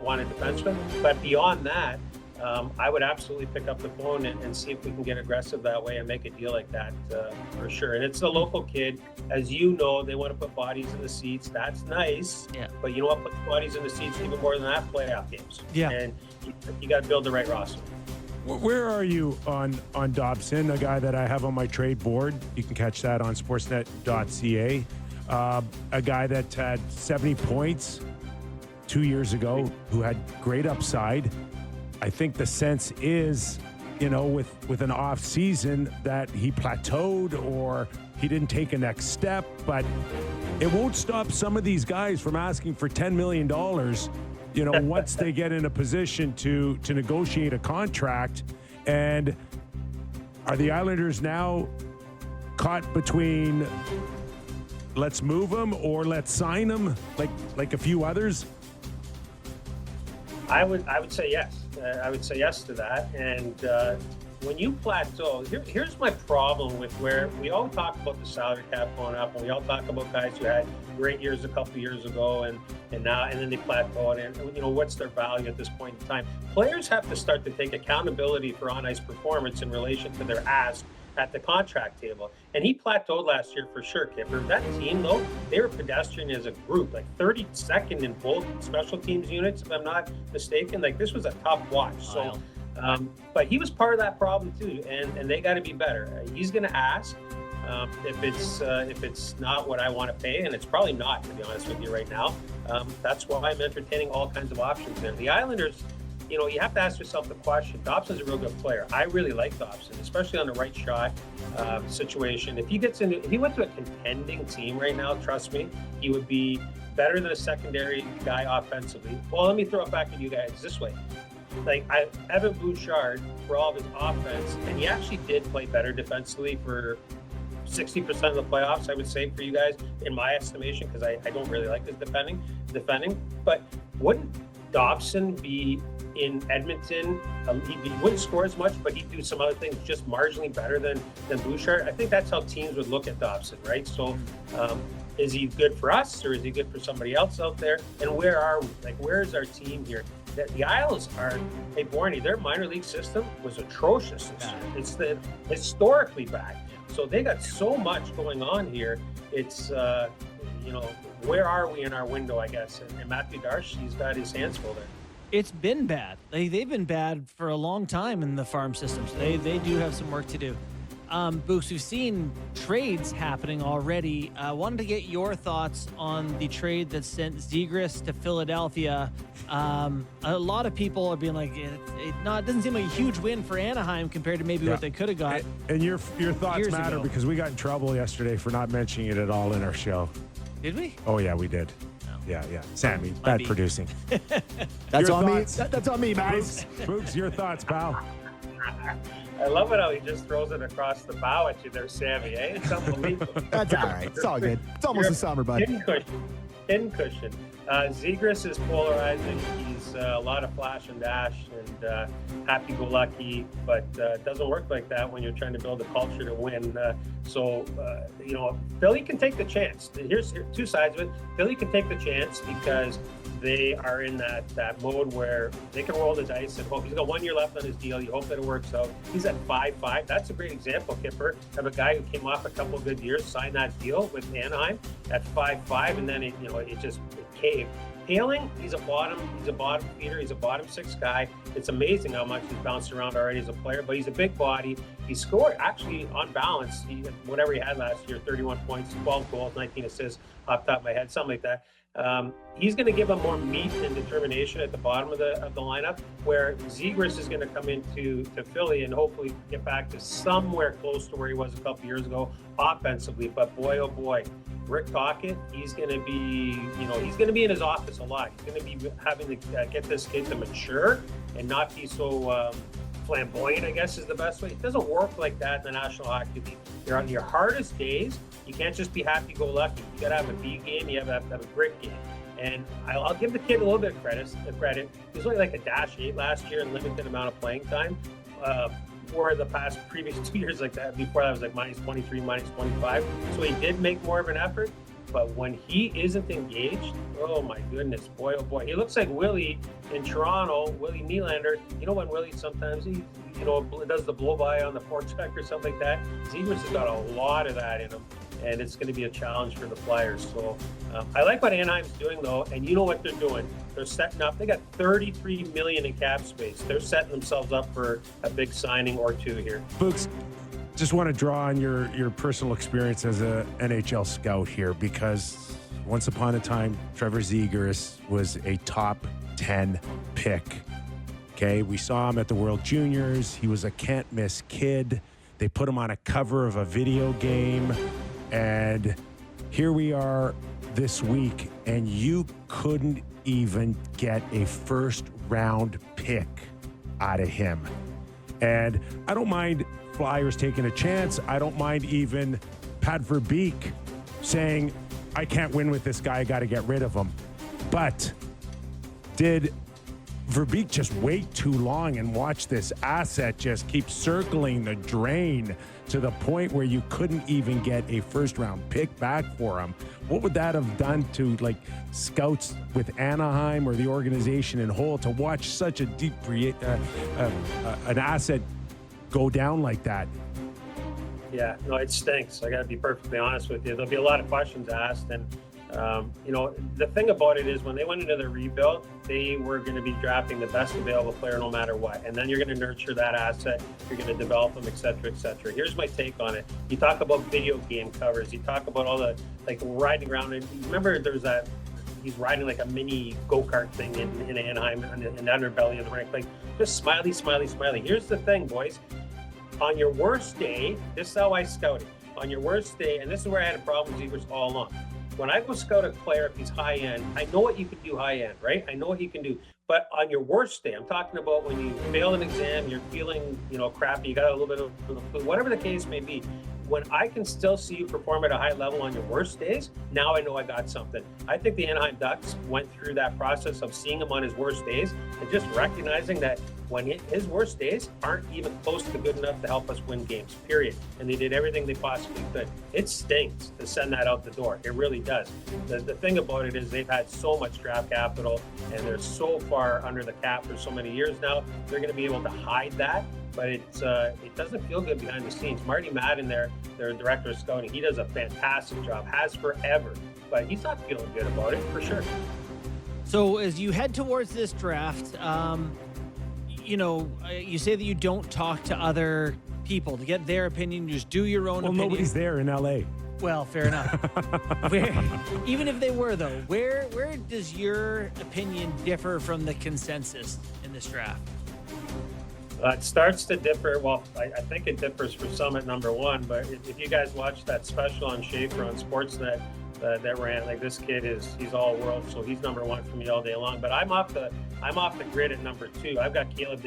want a defenseman. But beyond that, I would absolutely pick up the phone and see if we can get aggressive that way and make a deal like that for sure. And it's a local kid. As you know, they want to put bodies in the seats. That's nice. Yeah. But you know what? Put bodies in the seats even more than that, playoff games. Yeah. And you got to build the right roster. Where are you on Dobson, a guy that I have on my trade board? You can catch that on sportsnet.ca. A guy that had 70 points 2 years ago, who had great upside. I think the sense is, with an off season that he plateaued or he didn't take a next step, but it won't stop some of these guys from asking for $10 million, once they get in a position to negotiate a contract. And are the Islanders now caught between let's move him or let's sign him like a few others? I would say yes. I would say yes to that. And when you plateau, here's my problem with where we all talk about the salary cap going up, and we all talk about guys who had great years a couple years ago, and then they plateau, and what's their value at this point in time? Players have to start to take accountability for on-ice performance in relation to their ask at the contract table. And he plateaued last year for sure, Kipper. That team, though, they were pedestrian as a group, like 32nd in both special teams units, if I'm not mistaken. Like, this was a tough watch. So, but he was part of that problem too, and they got to be better. He's going to ask if it's not what I want to pay, and it's probably not, to be honest with you right now. That's why I'm entertaining all kinds of options there. The Islanders, you have to ask yourself the question. Dobson's a real good player. I really like Dobson, especially on the right shot situation. If he went to a contending team right now, trust me, he would be better than a secondary guy offensively. Well, let me throw it back at you guys this way. Evan Bouchard, for all of his offense, and he actually did play better defensively for 60% of the playoffs, I would say, for you guys, in my estimation, because I don't really like his defending. But wouldn't Dobson be in Edmonton? He wouldn't score as much, but he'd do some other things just marginally better than Bouchard. I think that's how teams would look at Dobson, right? So is he good for us, or is he good for somebody else out there? And where are we? Where is our team here? The Isles are, hey, Borny, their minor league system was atrocious this year. It's historically bad. So they got so much going on here. It's, where are we in our window, I guess? And Matthew Darche, he's got his hands full there. It's been bad. They've been bad for a long time in the farm systems. They do have some work to do. Books, we've seen trades happening already. I wanted to get your thoughts on the trade that sent Zegras to Philadelphia. A lot of people are being like, it doesn't seem like a huge win for Anaheim compared to maybe what they could have got. And your thoughts matter because we got in trouble yesterday for not mentioning it at all in our show. Did we? Oh, yeah, we did. Yeah. Sammy, bad producing. That's on me. That's on me, guys. Boogs, your thoughts, pal. I love it how he just throws it across the bow at you there, Sammy. It's unbelievable. That's all right. It's all good. It's almost the summer, bud. Pin cushion. Zegras is polarizing. He's a lot of flash and dash and happy-go-lucky, but it doesn't work like that when you're trying to build a culture to win. Philly can take the chance. Here's two sides of it. Philly can take the chance because they are in that mode where they can roll the dice and hope. He's got 1 year left on his deal. You hope that it works out. He's at 5-5. That's a great example, Kipper, of a guy who came off a couple of good years, signed that deal with Anaheim at 5-5, and then it caved. Hailing, he's a bottom feeder. He's a bottom six guy. It's amazing how much he's bounced around already as a player, but he's a big body. He scored, actually, on balance, whatever he had last year, 31 points, 12 goals, 19 assists, off the top of my head, something like that. He's going to give him more meat and determination at the bottom of the lineup, where Zegras is going to come into Philly and hopefully get back to somewhere close to where he was a couple years ago offensively. But boy, oh boy, Rick Tocchet, he's going to be in his office a lot. He's going to be having to get this kid to mature and not be so flamboyant, I guess is the best way. It doesn't work like that in the National Hockey League. You're on your hardest days. You can't just be happy-go-lucky. You got to have a B game. You have to have a grit game. And I'll give the kid a little bit of credit. He was only like a -8 last year and limited amount of playing time. For the previous 2 years like that, before that was like -23, -25. So he did make more of an effort. But when he isn't engaged, oh my goodness, boy, oh boy. He looks like Willie in Toronto, Willie Nylander. You know when Willie sometimes he, does the blow by on the forecheck or something like that? Zegras has got a lot of that in him, and it's going to be a challenge for the Flyers. So I like what Anaheim's doing, though, and you know what they're doing. They're setting up. They got $33 million in cap space. They're setting themselves up for a big signing or two here. Books, just want to draw on your personal experience as a NHL scout here, because once upon a time, Trevor Zegras was a top 10 pick. Okay, we saw him at the World Juniors. He was a can't-miss kid. They put him on a cover of a video game, and here we are this week, and you couldn't even get a first-round pick out of him. And I don't mind Flyers taking a chance. I don't mind even Pat Verbeek saying, I can't win with this guy, I got to get rid of him. But did Verbeek just wait too long and watch this asset just keep circling the drain to the point where you couldn't even get a first-round pick back for him? What would that have done to, like, scouts with Anaheim or the organization in whole to watch such a deep an asset go down like that? Yeah, no, it stinks. I got to be perfectly honest with you. There'll be a lot of questions asked, and the thing about it is when they went into the rebuild, they were going to be drafting the best available player no matter what. And then you're going to nurture that asset. You're going to develop them, et cetera, et cetera. Here's my take on it. You talk about video game covers. You talk about all the, like, riding around. And remember there's that, he's riding like a mini go-kart thing in Anaheim in the underbelly of the rink. Like, just smiley, smiley, smiley. Here's the thing, boys. On your worst day, this is how I scouted. On your worst day, and this is where I had a problem with Zegras all along. When I go scout a player, if he's high end, I know what you can do high end, right? I know what you can do. But on your worst day, I'm talking about when you fail an exam, you're feeling, crappy, you got a little bit of the flu, whatever the case may be. When I can still see you perform at a high level on your worst days, now I know I got something. I think the Anaheim Ducks went through that process of seeing him on his worst days and just recognizing that when his worst days aren't even close to good enough to help us win games, period. And they did everything they possibly could. It stinks to send that out the door. It really does. The thing about it is they've had so much draft capital and they're so far under the cap for so many years now, they're going to be able to hide that. But it doesn't feel good behind the scenes. Marty Madden, their director of scouting, he does a fantastic job, has forever. But he's not feeling good about it, for sure. So as you head towards this draft, you say that you don't talk to other people to get their opinion. You just do your own opinion. Well, nobody's there in L.A. Well, fair enough. Even if they were, though, where does your opinion differ from the consensus in this draft? It starts to differ. Well, I think it differs for some at number one, but if you guys watch that special on Schaefer on Sportsnet that ran, like, this kid he's all world, so he's number one for me all day long. But I'm off the grid at number two. I've got Caleb